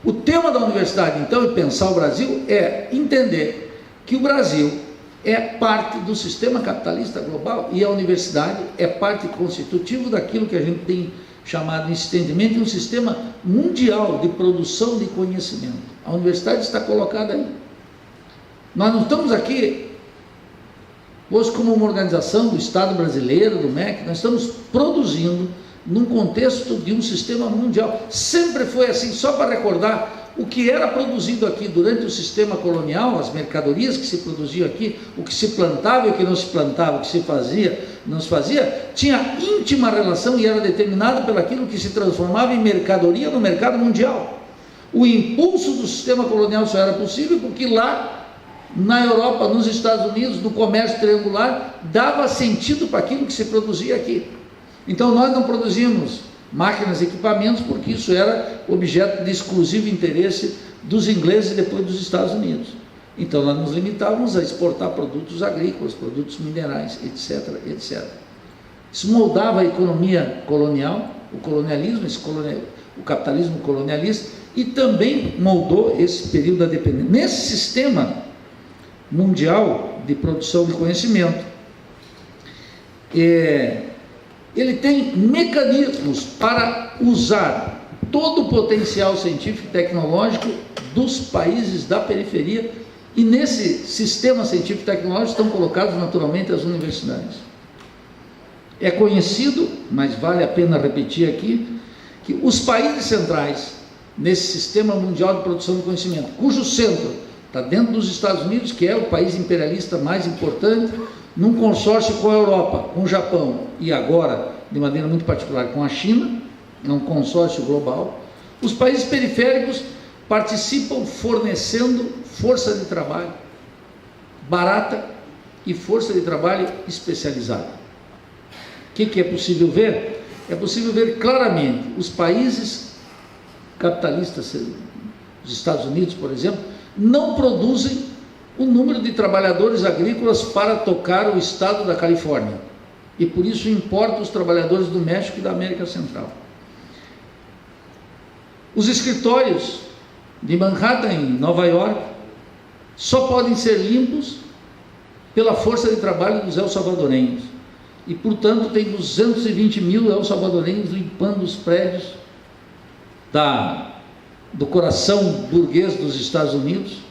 O tema da universidade, então, e pensar o Brasil, é entender que o Brasil é parte do sistema capitalista global e a universidade é parte constitutiva daquilo que a gente tem chamado insistentemente de um sistema mundial de produção de conhecimento. A universidade está colocada aí. Nós não estamos aqui hoje como uma organização do Estado brasileiro, do MEC, nós estamos produzindo num contexto de um sistema mundial. Sempre foi assim, só para recordar, o que era produzido aqui durante o sistema colonial, as mercadorias que se produziam aqui, o que se plantava e o que não se plantava, o que se fazia, não se fazia, tinha íntima relação e era determinado pelo aquilo que se transformava em mercadoria no mercado mundial. O impulso do sistema colonial só era possível porque lá, na Europa, nos Estados Unidos, no comércio triangular, dava sentido para aquilo que se produzia aqui. Então nós não produzimos máquinas e equipamentos porque isso era objeto de exclusivo interesse dos ingleses e depois dos Estados Unidos. Então nós nos limitávamos a exportar produtos agrícolas, produtos minerais, etc, etc. Isso moldava a economia colonial, o colonialismo, o capitalismo colonialista, e também moldou esse período da dependência. Nesse sistema mundial de produção de conhecimento, ele tem mecanismos para usar todo o potencial científico e tecnológico dos países da periferia, e nesse sistema científico e tecnológico estão colocadas naturalmente as universidades. É conhecido, mas vale a pena repetir aqui, que os países centrais nesse sistema mundial de produção de conhecimento, cujo centro está dentro dos Estados Unidos, que é o país imperialista mais importante, num consórcio com a Europa, com o Japão e agora, de maneira muito particular, com a China, é um consórcio global. Os países periféricos participam fornecendo força de trabalho barata e força de trabalho especializada. O que é possível ver? É possível ver claramente os países capitalistas, os Estados Unidos, por exemplo, não produzem o número de trabalhadores agrícolas para tocar o estado da Califórnia, e por isso importa os trabalhadores do México e da América Central. Os escritórios de Manhattan, em Nova York, só podem ser limpos pela força de trabalho dos el-salvadorenhos, e portanto tem 220 mil el-salvadorenhos limpando os prédios do coração burguês dos Estados Unidos,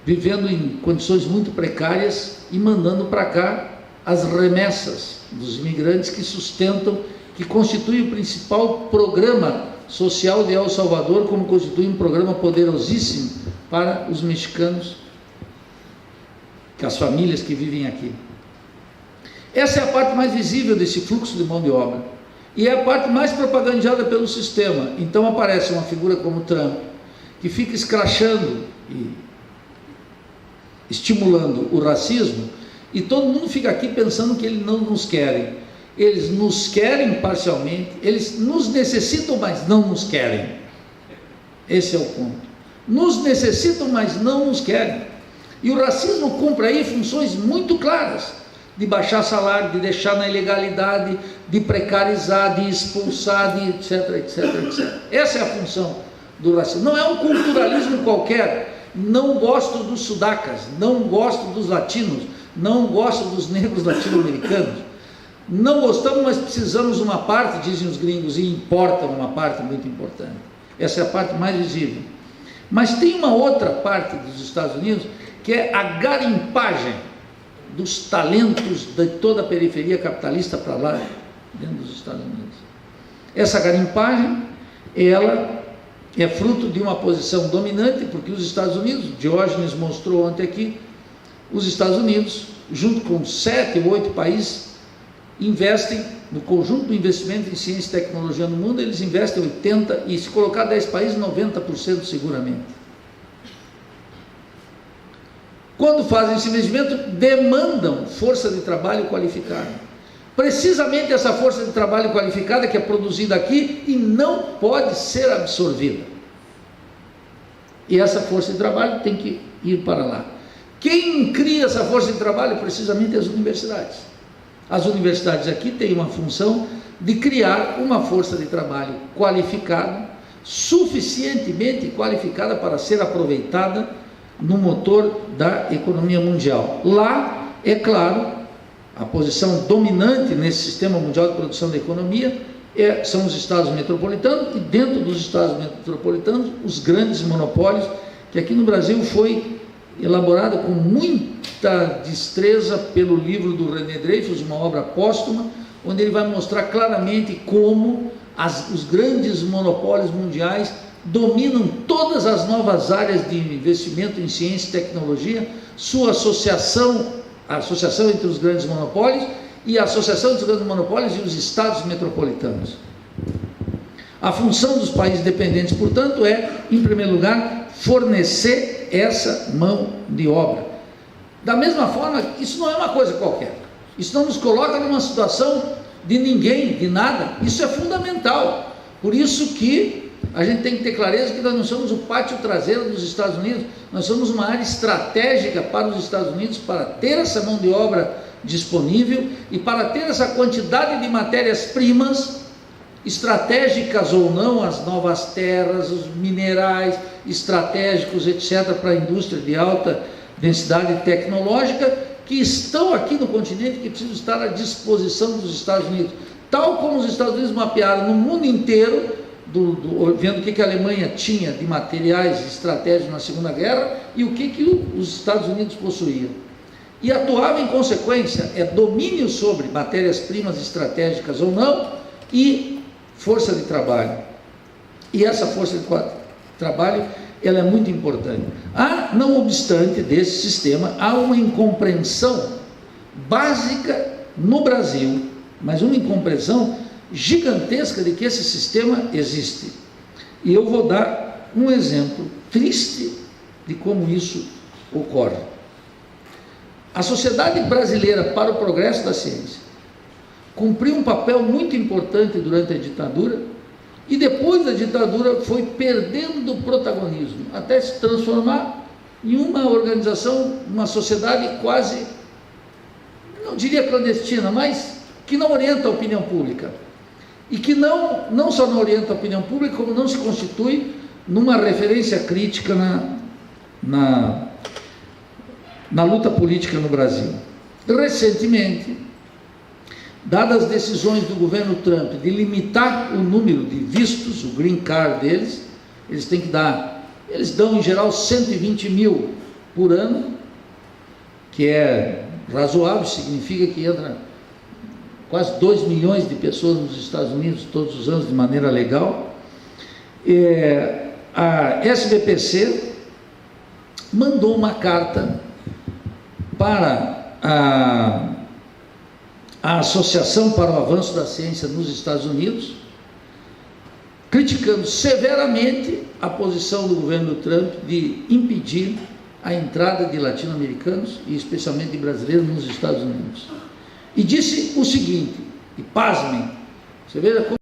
vivendo em condições muito precárias e mandando para cá as remessas dos imigrantes que sustentam, que constituem o principal programa social de El Salvador, como constitui um programa poderosíssimo para os mexicanos, que as famílias que vivem aqui. Essa é a parte mais visível desse fluxo de mão de obra, e é a parte mais propagandeada pelo sistema. Então aparece uma figura como Trump, que fica escrachando e estimulando o racismo, e todo mundo fica aqui pensando que eles não nos querem. Eles nos querem parcialmente, eles nos necessitam, mas não nos querem. Esse é o ponto. Nos necessitam, mas não nos querem. E o racismo cumpre aí funções muito claras, de baixar salário, de deixar na ilegalidade, de precarizar, de expulsar, de etc, etc, etc. Essa é a função do racismo. Não é um culturalismo qualquer. Não gosto dos sudacas, não gosto dos latinos, não gosto dos negros latino-americanos. Não gostamos, mas precisamos uma parte, dizem os gringos, e importam uma parte muito importante. Essa é a parte mais visível. Mas tem uma outra parte dos Estados Unidos, que é a garimpagem dos talentos de toda a periferia capitalista para lá, dentro dos Estados Unidos. Essa garimpagem, ela é fruto de uma posição dominante, porque os Estados Unidos, Diógenes mostrou ontem aqui, os Estados Unidos, junto com 7 ou 8 países, investem, no conjunto do investimento em ciência e tecnologia no mundo, eles investem 80%, e se colocar 10 países, 90% seguramente. Quando fazem esse investimento, demandam força de trabalho qualificada. Precisamente essa força de trabalho qualificada que é produzida aqui e não pode ser absorvida. E essa força de trabalho tem que ir para lá. Quem cria essa força de trabalho? Precisamente as universidades. As universidades aqui têm uma função de criar uma força de trabalho qualificada suficientemente qualificada para ser aproveitada no motor da economia mundial. Lá, é claro, a posição dominante nesse sistema mundial de produção da economia são os estados metropolitanos, e dentro dos estados metropolitanos, os grandes monopólios, que aqui no Brasil foi elaborado com muita destreza pelo livro do René Dreyfus, uma obra póstuma, onde ele vai mostrar claramente como os grandes monopólios mundiais dominam todas as novas áreas de investimento em ciência e tecnologia, sua associação, a associação entre os grandes monopólios e a associação entre os grandes monopólios e os estados metropolitanos. A função dos países dependentes, portanto, é, em primeiro lugar, fornecer essa mão de obra. Da mesma forma, isso não é uma coisa qualquer. Isso não nos coloca numa situação de ninguém, de nada. Isso é fundamental. Por isso que a gente tem que ter clareza que nós não somos o pátio traseiro dos Estados Unidos, nós somos uma área estratégica para os Estados Unidos, para ter essa mão de obra disponível e para ter essa quantidade de matérias-primas, estratégicas ou não, as novas terras, os minerais estratégicos, etc., para a indústria de alta densidade tecnológica, que estão aqui no continente, que precisam estar à disposição dos Estados Unidos, tal como os Estados Unidos mapearam no mundo inteiro, vendo o que a Alemanha tinha de materiais estratégicos na Segunda Guerra e o que os Estados Unidos possuíam. E atuava em consequência, domínio sobre matérias-primas estratégicas ou não, e força de trabalho. E essa força de trabalho, ela é muito importante. Não obstante desse sistema, há uma incompreensão básica no Brasil, mas uma incompreensão gigantesca de que esse sistema existe. E eu vou dar um exemplo triste de como isso ocorre. A Sociedade Brasileira para o Progresso da Ciência cumpriu um papel muito importante durante a ditadura e depois da ditadura foi perdendo protagonismo, até se transformar em uma organização, uma sociedade quase, não diria clandestina, mas que não orienta a opinião pública. E que não só não orienta a opinião pública, como não se constitui numa referência crítica na luta política no Brasil. Recentemente, dadas as decisões do governo Trump de limitar o número de vistos, o green card deles, eles dão em geral 120 mil por ano, que é razoável, significa que entra quase 2 milhões de pessoas nos Estados Unidos todos os anos de maneira legal. A SBPC mandou uma carta para a Associação para o Avanço da Ciência nos Estados Unidos, criticando severamente a posição do governo Trump de impedir a entrada de latino-americanos e especialmente de brasileiros nos Estados Unidos. E disse o seguinte, e pasmem, você veja como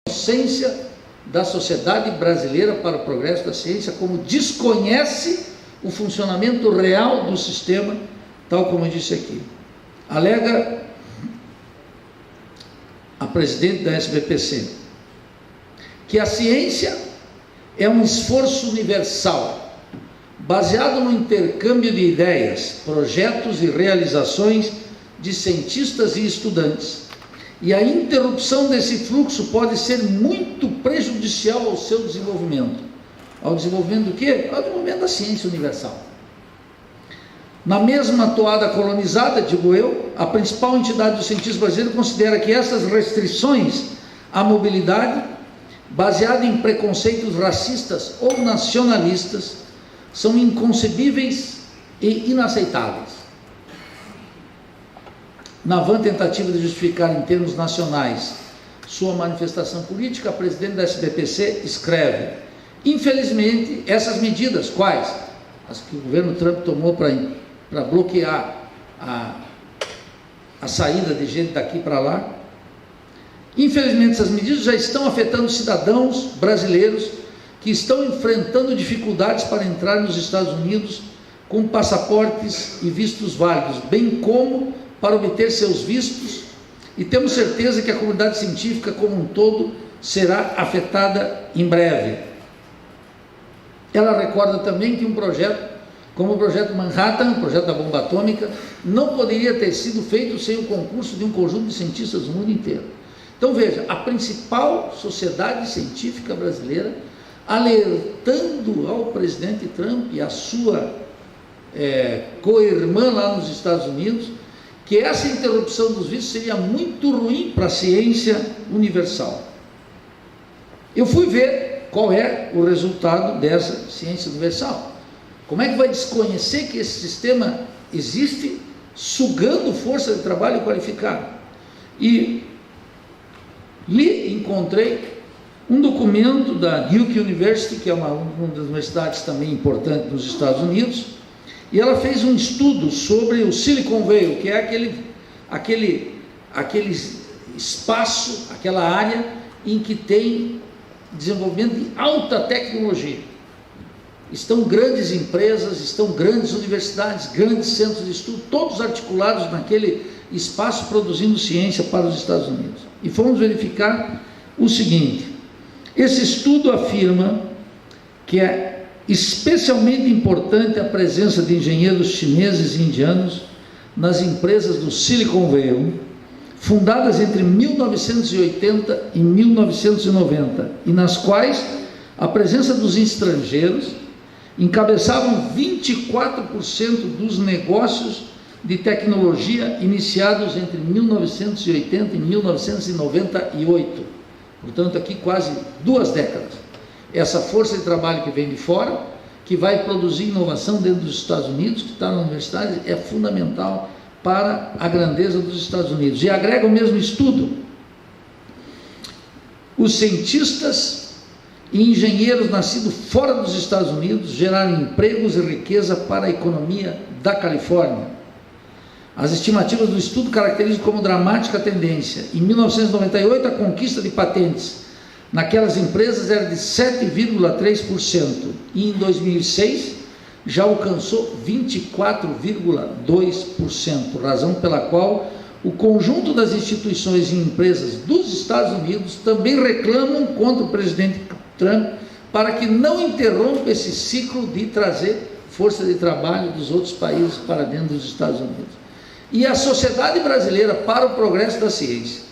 a essência da Sociedade Brasileira para o Progresso da Ciência, como desconhece o funcionamento real do sistema, tal como eu disse aqui. Alega a presidente da SBPC que a ciência é um esforço universal, baseado no intercâmbio de ideias, projetos e realizações de cientistas e estudantes, e a interrupção desse fluxo pode ser muito prejudicial ao seu desenvolvimento. Ao desenvolvimento do quê? Ao desenvolvimento da ciência universal. Na mesma toada colonizada, digo eu, a principal entidade dos cientistas brasileiros considera que essas restrições à mobilidade, baseadas em preconceitos racistas ou nacionalistas, são inconcebíveis e inaceitáveis. Na vã tentativa de justificar em termos nacionais sua manifestação política, a presidente da SBPC escreve: infelizmente, essas medidas, quais? As que o governo Trump tomou para bloquear a saída de gente daqui para lá, infelizmente essas medidas já estão afetando cidadãos brasileiros que estão enfrentando dificuldades para entrar nos Estados Unidos com passaportes e vistos válidos, bem como para obter seus vistos, e temos certeza que a comunidade científica como um todo será afetada em breve. Ela recorda também que um projeto, como o projeto Manhattan, o projeto da bomba atômica, não poderia ter sido feito sem o concurso de um conjunto de cientistas do mundo inteiro. Então veja, a principal sociedade científica brasileira alertando ao presidente Trump e a sua co-irmã lá nos Estados Unidos, que essa interrupção dos vistos seria muito ruim para a ciência universal. Eu fui ver qual é o resultado dessa ciência universal. Como é que vai desconhecer que esse sistema existe, sugando força de trabalho qualificada? E encontrei um documento da Duke University, que é uma das universidades também importantes nos Estados Unidos, e ela fez um estudo sobre o Silicon Valley, que é aquele espaço, aquela área em que tem desenvolvimento de alta tecnologia. Estão grandes empresas, estão grandes universidades, grandes centros de estudo, todos articulados naquele espaço produzindo ciência para os Estados Unidos. E fomos verificar o seguinte: esse estudo afirma que é especialmente importante a presença de engenheiros chineses e indianos nas empresas do Silicon Valley, fundadas entre 1980 e 1990, e nas quais a presença dos estrangeiros encabeçavam 24% dos negócios de tecnologia iniciados entre 1980 e 1998. Portanto, aqui quase 2 décadas. Essa força de trabalho que vem de fora, que vai produzir inovação dentro dos Estados Unidos, que está na universidade, é fundamental para a grandeza dos Estados Unidos. E agrega o mesmo estudo: os cientistas e engenheiros nascidos fora dos Estados Unidos geraram empregos e riqueza para a economia da Califórnia. As estimativas do estudo caracterizam como dramática tendência. Em 1998, a conquista de patentes naquelas empresas era de 7,3%, e em 2006 já alcançou 24,2%, razão pela qual o conjunto das instituições e empresas dos Estados Unidos também reclamam contra o presidente Trump para que não interrompa esse ciclo de trazer força de trabalho dos outros países para dentro dos Estados Unidos. E a sociedade brasileira, para o progresso da ciência,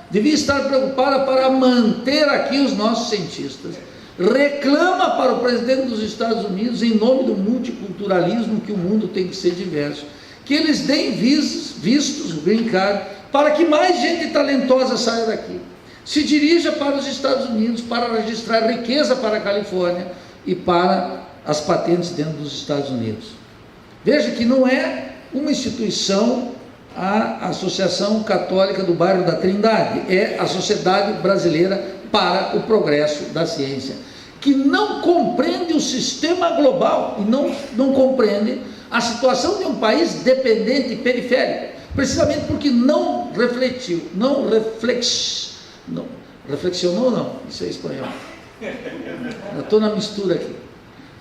devia estar preocupada para manter aqui os nossos cientistas. Reclama para o presidente dos Estados Unidos, em nome do multiculturalismo, que o mundo tem que ser diverso, que eles deem vistos, green card, para que mais gente talentosa saia daqui, se dirija para os Estados Unidos para registrar riqueza para a Califórnia e para as patentes dentro dos Estados Unidos. Veja que não é uma instituição a Associação Católica do Bairro da Trindade, é a Sociedade Brasileira para o Progresso da Ciência, que não compreende o sistema global e não compreende a situação de um país dependente e periférico, precisamente porque não refletiu, reflexionou não, isso é espanhol, eu estou na mistura aqui,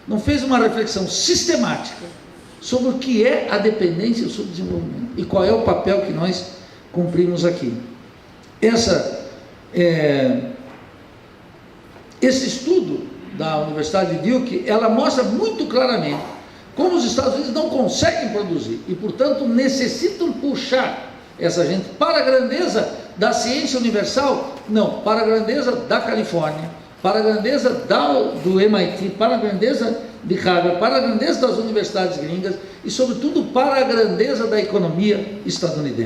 não fez uma reflexão sistemática sobre o que é a dependência e o subdesenvolvimento, e qual é o papel que nós cumprimos aqui. Esse estudo da Universidade de Duke, ela mostra muito claramente como os Estados Unidos não conseguem produzir, e portanto necessitam puxar essa gente para a grandeza da ciência universal, não, para a grandeza da Califórnia, para a grandeza do MIT, para a grandeza de Harvard, para a grandeza das universidades gringas e, sobretudo, para a grandeza da economia estadunidense.